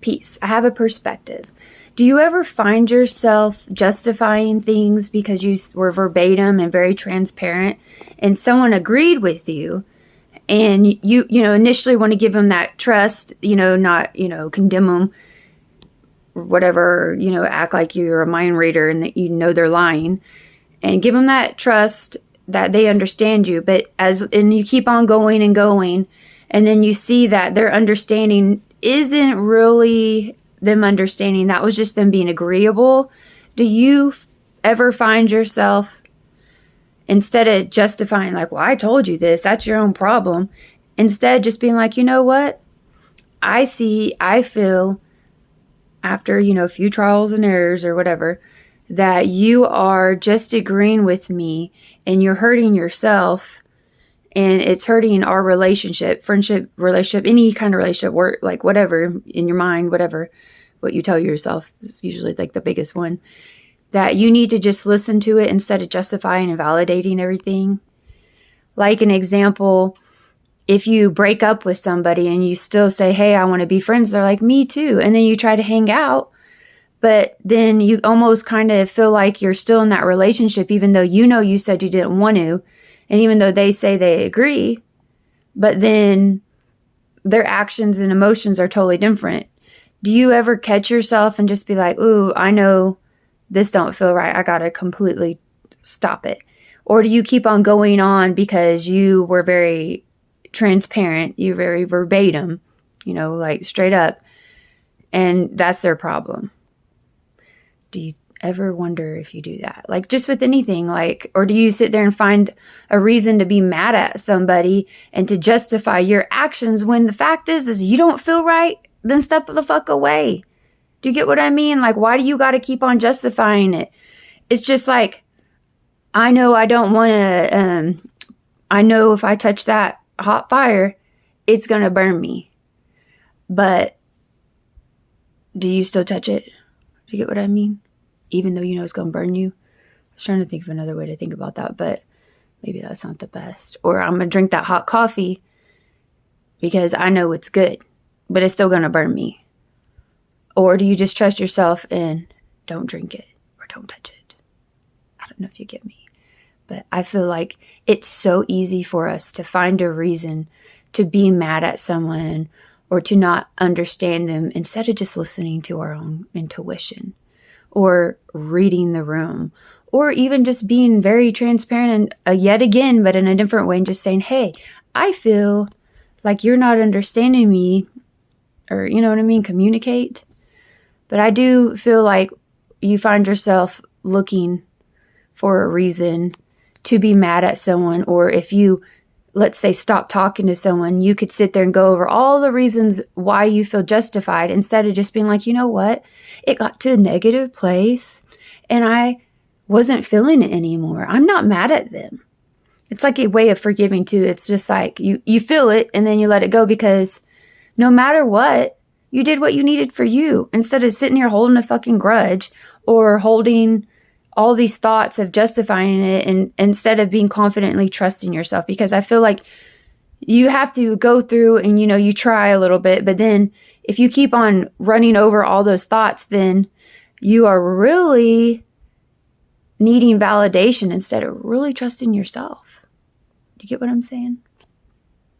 piece. I have a perspective. Do you ever find yourself justifying things because you were verbatim and very transparent and someone agreed with you and you know, initially want to give them that trust, you know, not, you know, condemn them or whatever, you know, act like you're a mind reader and that you know they're lying and give them that trust that they understand you. But and you keep on going and going, and then you see that their understanding isn't really them understanding. That was just them being agreeable. Do you ever find yourself, instead of justifying like, well, I told you this, that's your own problem, instead just being like, you know what? I feel after, you know, a few trials and errors or whatever, that you are just agreeing with me and you're hurting yourself and it's hurting our relationship, friendship, relationship, any kind of relationship, work, like whatever, in your mind, whatever, what you tell yourself is usually like the biggest one, that you need to just listen to it instead of justifying and validating everything. Like an example, if you break up with somebody and you still say, hey, I want to be friends, they're like, me too. And then you try to hang out, but then you almost kind of feel like you're still in that relationship, even though you know you said you didn't want to. And even though they say they agree, but then their actions and emotions are totally different. Do you ever catch yourself and just be like, ooh, I know this don't feel right. I got to completely stop it. Or do you keep on going on because you were very transparent, you're very verbatim, you know, like straight up, and that's their problem? Do you ever wonder if you do that? Like just with anything, like, or do you sit there and find a reason to be mad at somebody and to justify your actions when the fact is you don't feel right? Then step the fuck away. Do you get what I mean? Like, why do you got to keep on justifying it? It's just like, I know I don't want to, I know if I touch that hot fire, it's going to burn me. But do you still touch it? Do you get what I mean? Even though you know it's going to burn you. I was trying to think of another way to think about that, but maybe that's not the best. Or I'm going to drink that hot coffee because I know it's good, but it's still going to burn me. Or do you just trust yourself and don't drink it or don't touch it? I don't know if you get me. But I feel like it's so easy for us to find a reason to be mad at someone or to not understand them instead of just listening to our own intuition or reading the room or even just being very transparent and yet again, but in a different way, and just saying, hey, I feel like you're not understanding me, or you know what I mean? Communicate. But I do feel like you find yourself looking for a reason to be mad at someone, or if you, let's say, stop talking to someone, you could sit there and go over all the reasons why you feel justified instead of just being like, you know what? It got to a negative place and I wasn't feeling it anymore. I'm not mad at them. It's like a way of forgiving too. It's just like you feel it and then you let it go because no matter what, you did what you needed for you instead of sitting here holding a fucking grudge or holding all these thoughts of justifying it, and instead of being confidently trusting yourself. Because I feel like you have to go through and, you know, you try a little bit, but then if you keep on running over all those thoughts, then you are really needing validation instead of really trusting yourself. Do you get what I'm saying?